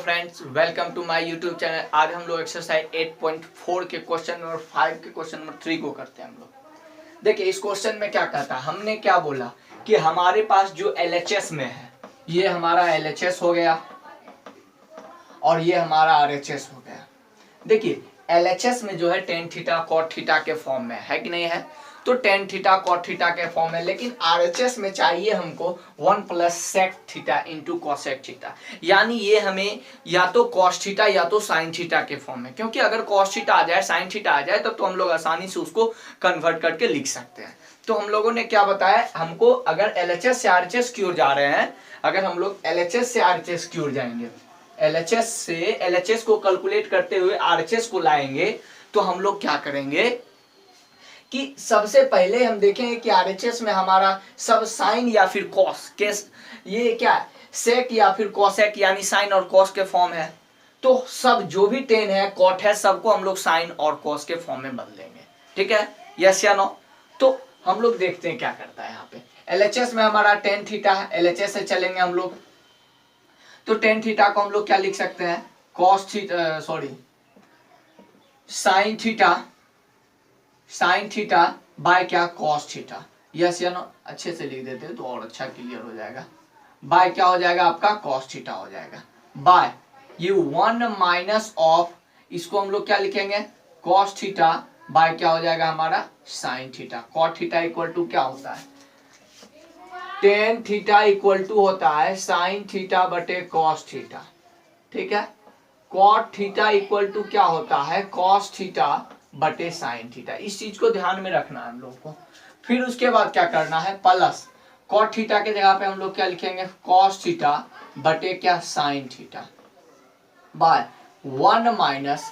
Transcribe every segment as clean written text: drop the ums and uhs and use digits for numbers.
Friends, welcome to my YouTube channel. आज हम लोग एक्सरसाइज 8.4 के क्वेश्चन नंबर 5 के क्वेश्चन नंबर 3 को करते हैं। हम लोग देखिए इस क्वेश्चन में क्या कहता है, हमने क्या बोला कि हमारे पास जो LHS में है, ये हमारा LHS हो गया और ये हमारा RHS हो गया। देखिए LHS में जो है टेन थीटा कॉट थीटा के फॉर्म में है कि नहीं है, तो टेन थीटा कॉट थीटा के फॉर्म में, लेकिन RHS में चाहिए हमको 1 plus sec theta into cosec theta, यानी ये हमें या तो कॉस थीटा या तो साइन थीटा के फॉर्म में, क्योंकि अगर कॉस थीटा आ जाए साइन थीटा आ जाए तब तो हम लोग आसानी से उसको कन्वर्ट करके लिख सकते हैं। तो हम लोगों ने क्या बताया, हमको अगर LHS से RHS की ओर जा रहे हैं, अगर हम लोग LHS से RHS की ओर जाएंगे, LHS से LHS को कैलकुलेट करते हुए RHS को लाएंगे, तो हम लोग क्या करेंगे कि सबसे पहले हम देखेंगे कि RHS में हमारा सब साइन या फिर कॉस केस, ये क्या है सेक या फिर कॉसेक, यानी साइन और कॉस के फॉर्म है। तो सब जो भी टेन है कॉट है सबको हम लोग साइन और कॉस के फॉर्म में बदल देंगे। ठीक है, यस या नो। तो हम लोग देखते हैं क्या करता है। यहाँ पे LHS में हमारा टेन थीटा है, LHS से चलेंगे हम लोग, तो टेन थीटा को हम लोग क्या लिख सकते हैं, cos theta, sign theta bye क्या, कॉस थीटा। यस या नो, अच्छे से लिख देते हैं तो और अच्छा क्लियर हो जाएगा। बाय क्या हो जाएगा आपका, कॉस थीटा हो जाएगा। बाय ये 1 माइनस ऑफ, इसको हम लोग क्या लिखेंगे, कॉस थीटा बाय क्या हो जाएगा हमारा, sine theta. Cot theta equal to क्या होता है, टेन थीटा इक्वल टू होता है साइन थीटा बटे कॉस थीटा। ठीक है, कॉट थीटा इक्वल टू क्या होता है, कॉस थीटा बटे साइन थीटा। इस चीज को ध्यान में रखना है हम लोग को। फिर उसके बाद क्या करना है, प्लस कॉट थीटा के जगह पे हम लोग क्या लिखेंगे, कॉस थीटा बटे क्या, sine theta, by 1 minus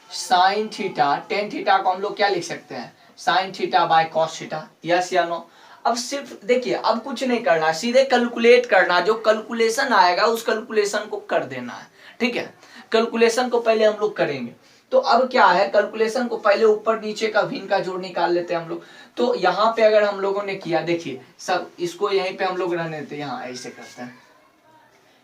sine theta. Tan theta को हम लोग क्या लिख सकते हैं, sine theta by cos theta. Yes या नो। अब सिर्फ देखिए, अब कुछ नहीं करना, सीधे कैलकुलेट करना, जो कैलकुलेशन आएगा उस कैलकुलेशन को कर देना है। ठीक है, कैलकुलेशन को पहले हम लोग करेंगे। तो अब क्या है, कैलकुलेशन को पहले ऊपर नीचे का भिन्न का जोड़ निकाल लेते हैं हम लोग। तो यहाँ पे अगर हम लोगों ने किया, देखिए सब इसको यहीं पे हम लोग रहने देते हैं, यहाँ ऐसे करते हैं,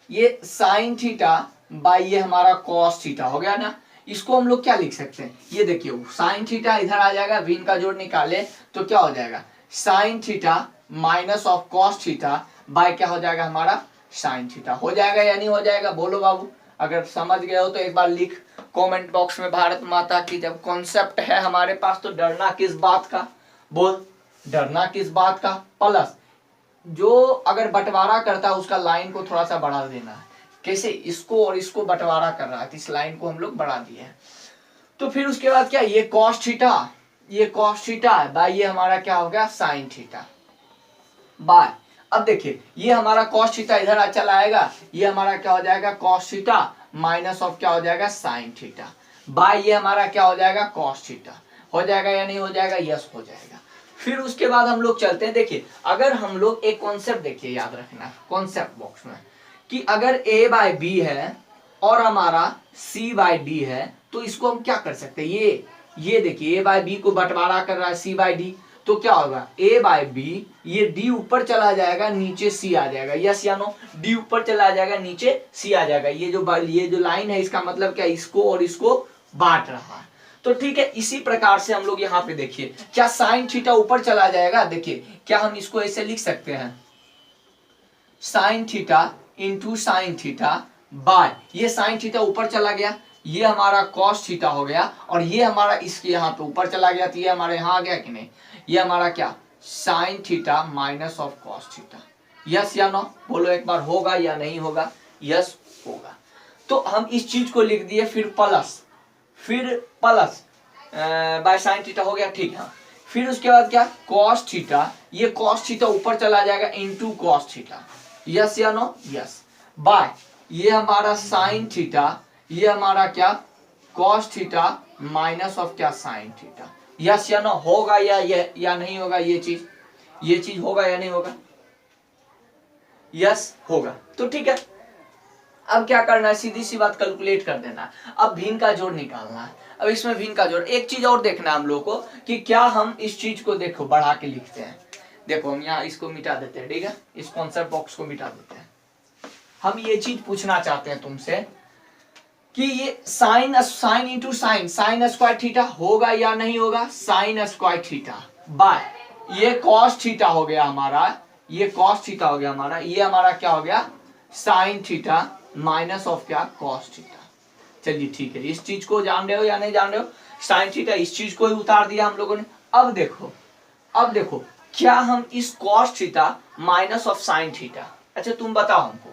ये साइन थीटा बाई ये हमारा कॉस थीटा हो गया ना। इसको हम लोग क्या लिख सकते हैं, ये देखिए साइन थीटा इधर आ जाएगा, भिन्न का जोड़ निकाले तो क्या हो जाएगा, sine theta minus of cos theta by क्या हो जाएगा हमारा, साइन थीटा। हो जाएगा या नहीं हो जाएगा, बोलो बाबू। अगर समझ गए हो तो एक बार लिख कमेंट बॉक्स में, भारत माता की। जब कॉन्सेप्ट है हमारे पास तो डरना किस बात का, बोल डरना किस बात का। प्लस जो अगर बंटवारा करता है उसका लाइन को थोड़ा सा बढ़ा देना है। कैसे, इसको और इसको बंटवारा कर रहा है तो इस लाइन को हम लोग बढ़ा दिए हैं। तो फिर उसके बाद क्या, ये कॉस थीटा, ये कॉस थीटा है बाय ये हमारा क्या हो गया, साइन थीटा बाय। अब देखिए ये हमारा कॉस थीटा इधर चला आएगा, ये हमारा क्या हो जाएगा, कॉस थीटा माइनस ऑफ क्या हो जाएगा, साइन थीटा बाय ये हमारा क्या हो जाएगा, कॉस थीटा। हो जाएगा या नहीं हो जाएगा, यस हो जाएगा। फिर उसके बाद हम लोग चलते हैं, देखिए अगर हम लोग एक कॉन्सेप्ट, देखिए याद रखना कॉन्सेप्ट बॉक्स में, कि अगर a बाय बी है और हमारा c बाय डी है, तो इसको हम क्या कर सकते हैं, ये देखिए a बाय बी को बंटवारा कर रहा है c बाय डी, तो क्या होगा a बाय बी, ये d ऊपर चला जाएगा नीचे c आ जाएगा। यस या नो, d ऊपर चला जाएगा नीचे c आ जाएगा। ये जो लाइन है इसका मतलब क्या, इसको और इसको बांट रहा है। तो ठीक है, इसी प्रकार से हम लोग यहाँ पे देखिए क्या साइन थीटा ऊपर चला जाएगा, देखिए क्या हम इसको ऐसे लिख सकते हैं, sine theta into sine theta bye ये साइन थीटा ऊपर चला गया, ये हमारा कॉस थीटा हो गया, और ये हमारा इसके यहाँ पे ऊपर चला गया, तो ये हमारे यहाँ आ गया कि नहीं, ये हमारा क्या, sine theta minus of cos theta. Yes या नो, बोलो एक बार, होगा या नहीं होगा, यस होगा। तो हम इस चीज को लिख दिए, फिर प्लस बाय साइन थीटा हो गया, ठीक है। फिर उसके बाद क्या, कॉस थीटा, ये कॉस थीटा ऊपर चला जाएगा इंटू कॉस थीटा। यस या नो, यस बाय ये हमारा साइन थीटा, ये हमारा क्या, कॉस थीटा माइनस ऑफ क्या, साइन थीटा। यस या नो, होगा या नहीं होगा, ये चीज होगा या नहीं होगा, यस होगा। तो ठीक है, अब क्या करना है, सीधी सी बात कैलकुलेट कर देना। अब भिन्न का जोड़ निकालना है। अब इसमें भिन्न का जोड़, एक चीज और देखना है हम लोग को कि क्या हम इस चीज को देखो बढ़ा के लिखते हैं। देखो हम यहाँ इसको मिटा देते हैं, ठीक है, इस कॉन्सेप्ट बॉक्स को मिटा देते हैं। हम ये चीज पूछना चाहते हैं तुमसे कि ये sine into sine square theta होगा या नहीं होगा, साइन स्क्वायर थीटा बाय ये कॉस थीटा हो गया हमारा, ये कॉस थीटा हो गया हमारा, ये हमारा क्या हो गया साइन थीटा माइनस ऑफ क्या कॉस थीटा। चलिए ठीक है, इस चीज को जान रहे हो या नहीं जान रहे हो, साइन थीटा इस चीज को ही उतार दिया हम लोगों ने। अब देखो क्या हम इस cos theta minus of sine theta, अच्छा तुम बताओ हमको,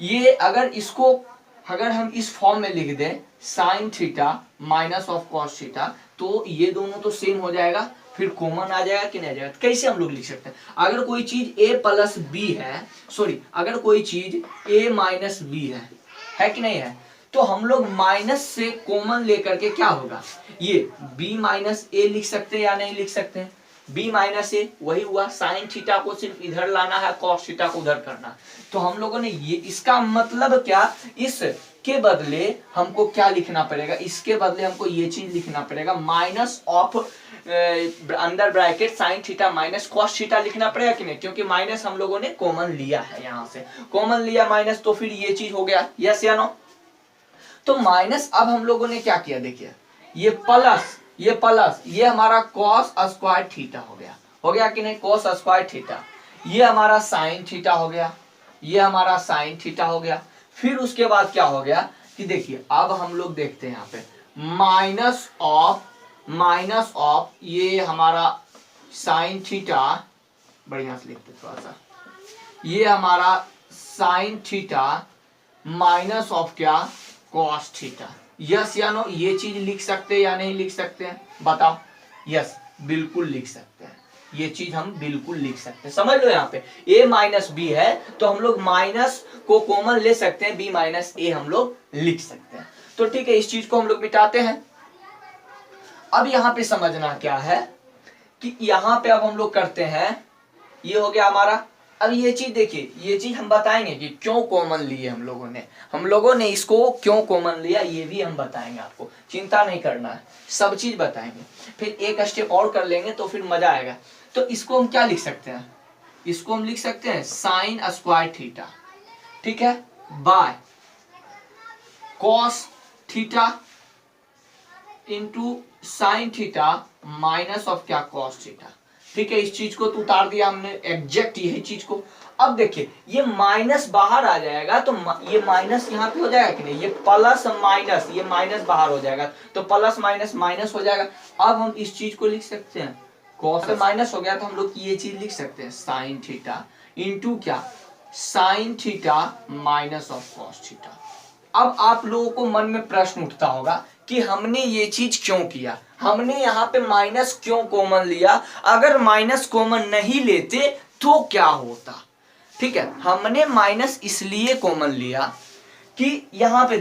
ये अगर हम इस फॉर्म में लिख दें sine theta minus of cos theta, तो ये दोनों तो सेम हो जाएगा, फिर कॉमन आ जाएगा कि नहीं आ जाएगा। कैसे हम लोग लिख सकते हैं, अगर कोई चीज a प्लस बी है, अगर कोई चीज a माइनस बी है कि नहीं है, तो हम लोग माइनस से कॉमन लेकर के क्या होगा, ये b माइनस ए लिख सकते हैं या नहीं लिख सकते हैं, b माइनस ए वही हुआ, साइन थीटा को सिर्फ इधर लाना है, कॉस थीटा को उधर करना। तो हम लोगों ने ये, इसका मतलब क्या, इस के बदले हमको क्या लिखना पड़ेगा, इसके बदले हमको ये चीज लिखना पड़ेगा minus of under bracket sine theta minus cos theta लिखना पड़ेगा कि नहीं, क्योंकि माइनस हम लोगों ने कॉमन लिया है, यहाँ से कॉमन लिया माइनस, तो फिर ये चीज हो गया, यस या नो। तो माइनस, अब हम लोगों ने क्या किया, देखिए ये प्लस ये हमारा कॉस स्क्वायर थीटा हो गया कि नहीं, कॉस स्क्वायर थीटा, ये हमारा साइन थीटा हो गया, ये हमारा साइन थीटा हो गया। फिर उसके बाद क्या हो गया कि देखिए अब हम लोग देखते हैं यहाँ पे माइनस ऑफ ये हमारा साइन थीटा, बढ़िया से लिखते थोड़ा सा, ये हमारा साइन थीटा माइनस ऑफ क्या कॉस थीटा, यस या नो, ये चीज लिख सकते हैं या नहीं लिख सकते हैं, बताओ। यस बिल्कुल लिख सकते हैं, ये चीज हम बिल्कुल लिख सकते हैं, समझ लो। यहाँ पे a माइनस बी है तो हम लोग माइनस को कॉमन ले सकते हैं, b माइनस ए हम लोग लिख सकते हैं। तो ठीक है, इस चीज को हम लोग मिटाते हैं। अब यहाँ पे समझना क्या है कि यहाँ पे अब हम लोग करते हैं, ये हो गया हमारा। अब ये चीज देखिए, ये चीज हम बताएंगे कि क्यों कॉमन लिए हम लोगों ने इसको क्यों कॉमन लिया, ये भी हम बताएंगे, आपको चिंता नहीं करना है, सब चीज बताएंगे। फिर एक स्टेप और कर लेंगे तो फिर मजा आएगा। तो इसको हम क्या लिख सकते हैं, इसको हम लिख सकते हैं साइन स्क्वायर थीटा, ठीक है, bye cos theta into sine theta minus of क्या कॉस थीटा। ठीक है, इस चीज को तो उतार दिया हमने, एग्जैक्ट यही चीज को। अब देखिए ये माइनस बाहर आ जाएगा तो ये माइनस यहाँ पे हो जाएगा कि नहीं, ये प्लस माइनस, ये माइनस बाहर हो जाएगा तो प्लस माइनस माइनस हो जाएगा। अब हम इस चीज को लिख सकते हैं, कॉस माइनस हो गया तो हम लोग ये चीज लिख सकते हैं साइन थीटा इंटू क्या sine theta minus of cos theta. अब आप लोगों को मन में प्रश्न उठता होगा कि हमने ये चीज क्यों किया, हमने यहाँ पे माइनस क्यों कॉमन लिया, अगर माइनस कॉमन नहीं लेते तो क्या होता। ठीक है, हमने माइनस इसलिए कॉमन लिया कि यहाँ पे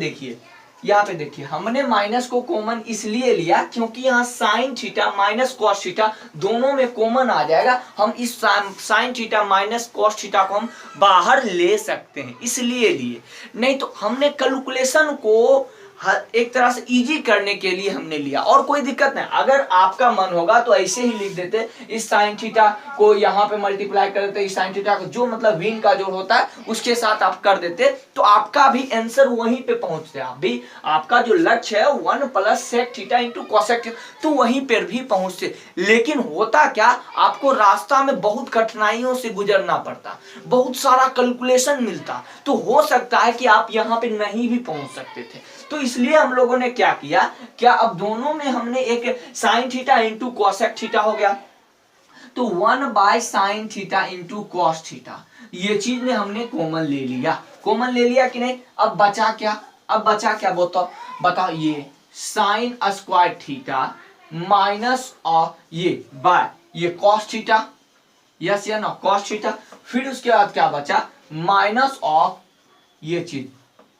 देखिए हमने माइनस को कॉमन इसलिए लिया क्योंकि यहाँ sine theta minus cos theta दोनों में कॉमन आ जाएगा। हम इस sine theta minus cos theta को हम बाहर ले सकते हैं, इसलिए लिए, नहीं तो हमने कैलकुलेशन को एक तरह से इजी करने के लिए हमने लिया, और कोई दिक्कत नहीं। अगर आपका मन होगा तो ऐसे ही लिख देते, इस साइन थीटा को यहाँ पे मल्टीप्लाई कर देते, इस साइन थीटा को जो मतलब विन का जोड़ होता है उसके साथ आप कर देते, तो आपका भी आंसर वहीं पे पहुंचते। आप भी, आपका जो लक्ष्य है 1 plus sec theta into cosec theta, तो वहीं पर भी पहुंचते। लेकिन होता क्या, आपको रास्ता में बहुत कठिनाइयों से गुजरना पड़ता, बहुत सारा कैलकुलेशन मिलता, तो हो सकता है कि आप यहाँ पे नहीं भी पहुंच सकते थे। तो इसलिए हम लोगों ने क्या किया, क्या अब दोनों में हमने एक sine theta into cosec theta हो गया, तो 1 by sine theta into cos theta, ये चीज ने हमने कॉमन ले लिया कि नहीं। अब बचा क्या बताओ, ये साइन स्क्वायर थीटा माइनस और ये बाय ये कॉस थीटा, यस या नो, कॉस थीटा। फिर उसके बाद क्या बचा, माइनस ऑफ ये चीज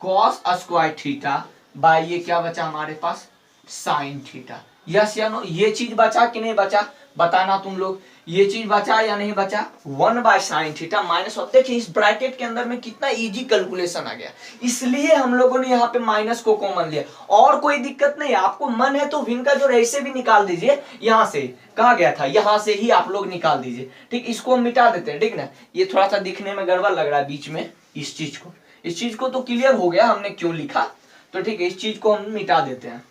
कॉस स्क्वायर थीटा बाय ये क्या बचा हमारे पास साइन थीटा, यस या नो। ये चीज बचा कि नहीं बचा, बताना तुम लोग, ये चीज बचा या नहीं बचा, 1 by sine theta minus of, देखिए इस ब्रैकेट के अंदर में कितना इजी कैलकुलेशन आ गया, इसलिए हम लोगों ने यहाँ पे माइनस को कॉमन लिया। और कोई दिक्कत नहीं, आपको मन है तो विन का जोड़ ऐसे भी निकाल दीजिए, यहाँ से कहा गया था, यहाँ से ही आप लोग निकाल दीजिए। ठीक, इसको हम मिटा देते हैं, ठीक ना। ये थोड़ा सा दिखने में गड़बड़ लग रहा है बीच में, इस चीज को तो क्लियर हो गया हमने क्यों लिखा। तो ठीक है, इस चीज को हम मिटा देते हैं।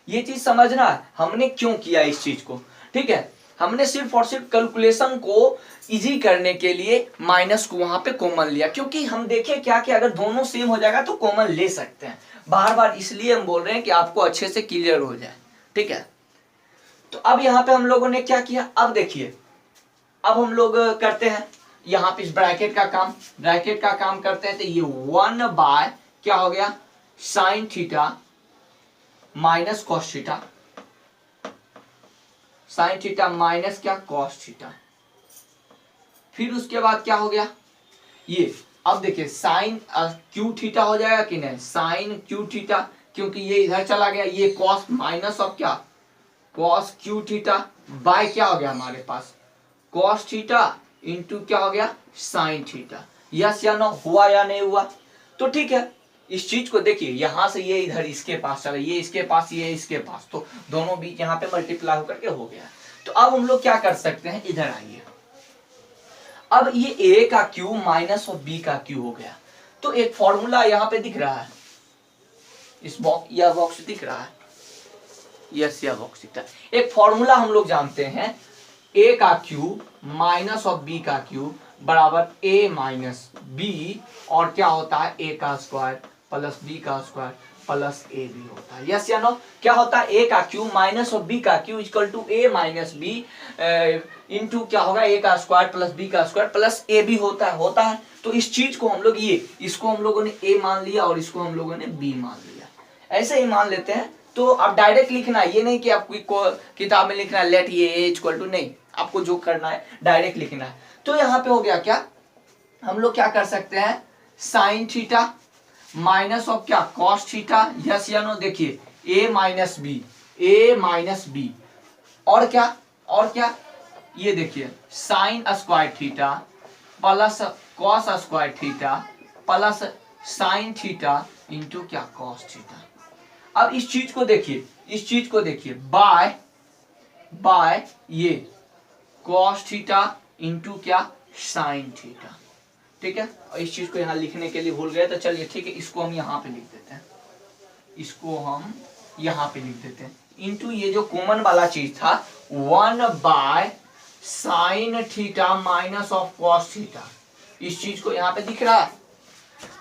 ये चीज समझना है हमने क्यों किया इस चीज को, ठीक है। हमने सिर्फ और सिर्फ कैलकुलेशन को इजी करने के लिए माइनस को वहां पे कॉमन लिया, क्योंकि हम देखें क्या कि अगर दोनों सेम हो जाएगा तो कॉमन ले सकते हैं बार बार, इसलिए हम बोल रहे हैं कि आपको अच्छे से क्लियर हो जाए, ठीक है। तो अब यहाँ पे हम लोगों ने क्या किया, अब देखिए, अब हम लोग करते हैं यहाँ पे इस ब्रैकेट का काम करते हैं। तो ये 1 बाय क्या हो गया, sine theta minus cos theta, sine theta minus क्या, कॉस थीटा। फिर उसके बाद क्या हो गया, ये अब देखिए साइन क्यू थीटा हो जाएगा कि नहीं, साइन क्यू थीटा, क्योंकि ये इधर चला गया, ये कॉस माइनस ऑफ क्या, कॉस क्यू थीटा बाय क्या हो गया हमारे पास, कॉस थीटा इंटू क्या हो गया, साइन थीटा। यस या नो, हुआ या नहीं हुआ। तो ठीक है, इस चीज को देखिए, यहां से ये इधर इसके पास चला, ये इसके पास, ये इसके पास, तो दोनों बीच यहाँ पे मल्टीप्लाई होकर के हो गया। तो अब हम लोग क्या कर सकते हैं, इधर आइए, अब ये a का क्यू माइनस और b का क्यू हो गया। तो एक फॉर्मूला यहाँ पे दिख रहा है, इस बॉक्स, यह बॉक्स दिख रहा है, यस यह बॉक्स दिखता है। एक फॉर्मूला हम लोग जानते हैं, a का क्यू माइनस और b का क्यू बराबर a माइनस b, और क्या होता है a का स्क्वायर प्लस b का स्क्वायर प्लस ए बी होता है। यस या नो, क्या होता है, a का क्यू माइनस और b का cube equal to a minus b into क्या होगा, a का स्क्वायर प्लस b का स्क्वायर प्लस ए बी होता है। तो इस चीज को हम लोग, ये इसको हम लोगों ने a मान लिया और इसको हम लोगों ने b मान लिया, ऐसे ही मान लेते हैं। तो अब डायरेक्ट लिखना है, ये नहीं कि आपको किताब में लिखना है लेट ये a इक्वल टू, नहीं, आपको जो करना है डायरेक्ट लिखना है। तो यहाँ पे हो गया क्या, हम लोग क्या कर सकते हैं, साइन थीटा माइनस ऑफ क्या, कॉस थीटा, यस या नो, देखिए a माइनस बी, और क्या, ये देखिए sign square theta plus cos square theta plus sine theta into क्या, कॉस थीटा। अब इस चीज को देखिए, बाय ये कॉस थीटा इंटू क्या, साइन थीटा, ठीक है। और इस चीज को यहाँ लिखने के लिए भूल गए, तो चलिए ठीक है, इसको हम यहाँ पे लिख देते हैं, इंटू ये जो कॉमन वाला चीज था 1 by sine theta minus of cos theta. इस चीज को यहाँ पे दिख रहा है,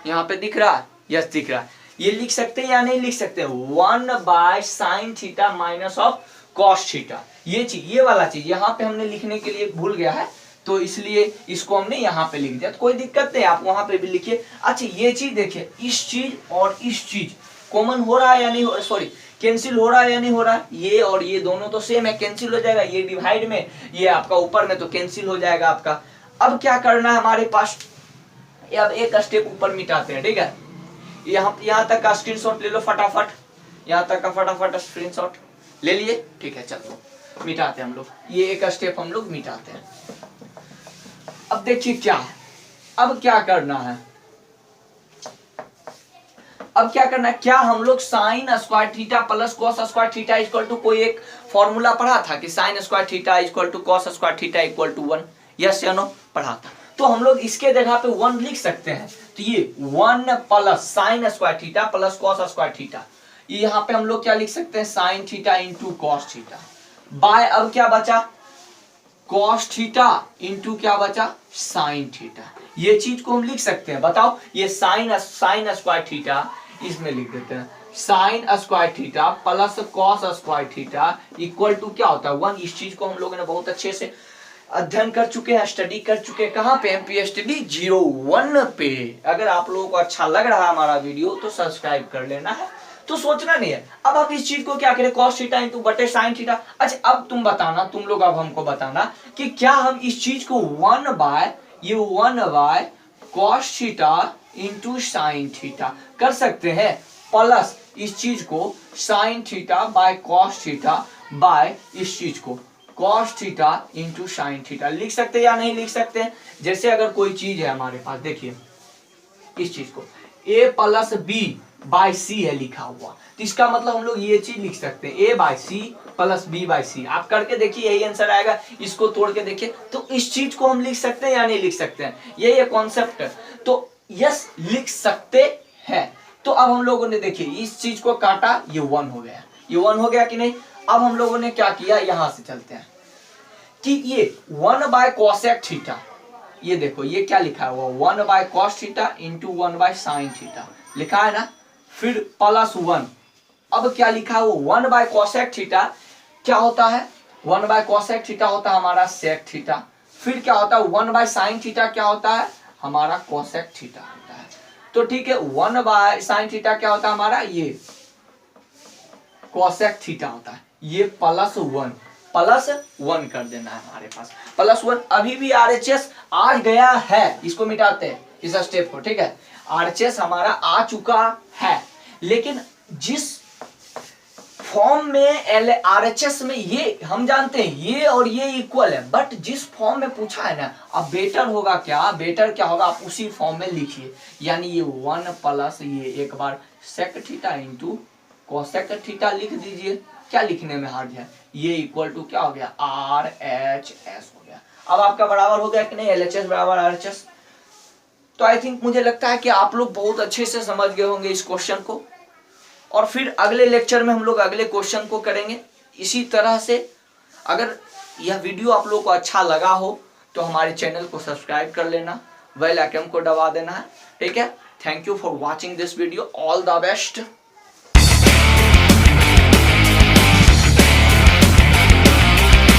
यस दिख रहा है। ये लिख सकते हैं या नहीं लिख सकते, 1 by sine theta minus of cos theta. ये चीज, ये वाला चीज यहाँ पे हमने लिखने के लिए भूल गया है, तो इसलिए इसको हमने यहाँ पे लिख दिया। तो कोई दिक्कत नहीं, आप वहां पे भी लिखिए। अच्छा ये चीज देखिए, इस चीज और इस चीज कॉमन हो रहा है या नहीं हो, सॉरी कैंसिल हो रहा है या नहीं हो रहा है, ये और ये दोनों तो सेम है, कैंसिल हो जाएगा, ये डिवाइड में, ये आपका ऊपर में, तो कैंसिल हो जाएगा आपका। अब क्या करना है हमारे पास, अब एक स्टेप ऊपर मिटाते हैं, ठीक है। यहाँ तक का स्क्रीनशॉट ले लो फटाफट, यहाँ तक का फटाफट स्क्रीनशॉट ले लिए, ठीक है। चलो मिटाते हैं हम लोग, ये एक स्टेप हम लोग मिटाते हैं। अब देखिए क्या है, अब क्या करना है, क्या हम लोग sine square theta plus cos square theta equal to, कोई एक फॉर्मूला पढ़ा था कि sine square theta equal to cos square theta equal to 1, yes या नो, पढ़ा था। तो हम लोग इसके जगह पे 1 लिख सकते हैं। तो ये 1 plus sign square theta plus cos square theta, यहाँ पे हम लोग क्या लिख सकते हैं, sine theta into cos theta by, अब क्या बचा, कॉस थीटा इंटू क्या बचा, साइन थीटा। ये चीज को हम लिख सकते हैं, बताओ, ये साइन स्क्वायर थीटा इसमें लिख देते हैं, sine square theta plus cos square theta equal to क्या होता है, 1। इस चीज को हम लोगों ने बहुत अच्छे से अध्ययन कर चुके हैं, स्टडी कर चुके हैं, कहाँ पे, MPSTD 01 पे। अगर आप लोगों को अच्छा लग रहा है हमारा वीडियो तो सब्सक्राइब कर लेना है, तो सोचना नहीं है। अब आप इस चीज को क्या करें, cos थीटा इंटू बटे साइन थीटा। अच्छा अब तुम बताना, तुम लोग अब हमको बताना कि क्या हम इस चीज को 1 by cos theta into sine theta कर सकते हैं, प्लस इस चीज को sine theta by cos theta by इस चीज को cos theta into sine theta लिख सकते हैं या नहीं लिख सकते हैं। जैसे अगर कोई चीज है हमारे पास, देखिए इस चीज को a प्लस बी बाई सी है लिखा हुआ, तो इसका मतलब हम लोग ये चीज लिख सकते हैं, a by C plus b by C. आप करके देखिए यही आंसर आएगा, इसको तोड़ के देखिए। तो इस चीज को हम लिख सकते हैं या नहीं लिख सकते हैं, ये कॉन्सेप्ट। तो यस लिख सकते हैं। तो अब हम लोगों ने देखिए इस चीज को काटा, ये 1 हो गया, ये 1 हो गया कि नहीं। अब हम लोगों ने क्या किया, यहां से चलते हैं कि ये 1/cosec थीटा, ये देखो ये क्या लिखा है वो 1/cos theta into 1/sin theta लिखा है ना, फिर +1। अब क्या लिखा है वो 1/cosec थीटा क्या होता है, 1/cosec थीटा होता है हमारा sec थीटा, फिर क्या होता है 1/sin थीटा क्या होता है हमारा cosec थीटा होता है। तो ठीक है 1/sin थीटा क्या होता है हमारा ये cosec थीटा होता है, ये +1 कर देना है हमारे पास, +1। अभी भी RHS आ गया है, इसको मिटाते हैं इस स्टेप को, ठीक है। RHS हमारा आ चुका है, लेकिन जिस फॉर्म में RHS में ये हम जानते हैं ये और ये इक्वल है, बट जिस फॉर्म में पूछा है ना, अब बेटर होगा क्या, बेटर क्या होगा आप उसी फॉर्म में लिखिए, यानी ये 1 प्लस ये एक बार sec theta into cosec theta लिख दीजिए, क्या लिखने में हार्ड है, ये इक्वल टू क्या हो गया RHS हो गया। अब आपका बराबर हो गया कि नहीं, LHS बराबर RHS। तो आई थिंक मुझे लगता है कि आप लोग बहुत अच्छे से समझ गए होंगे इस क्वेश्चन को, और फिर अगले लेक्चर में हम लोग अगले क्वेश्चन को करेंगे इसी तरह से। अगर यह वीडियो आप लोग को अच्छा लगा हो तो हमारे चैनल को सब्सक्राइब कर लेना, बेल आइकन को दबा देना है, ठीक है। Thank you for watching this video, all the best.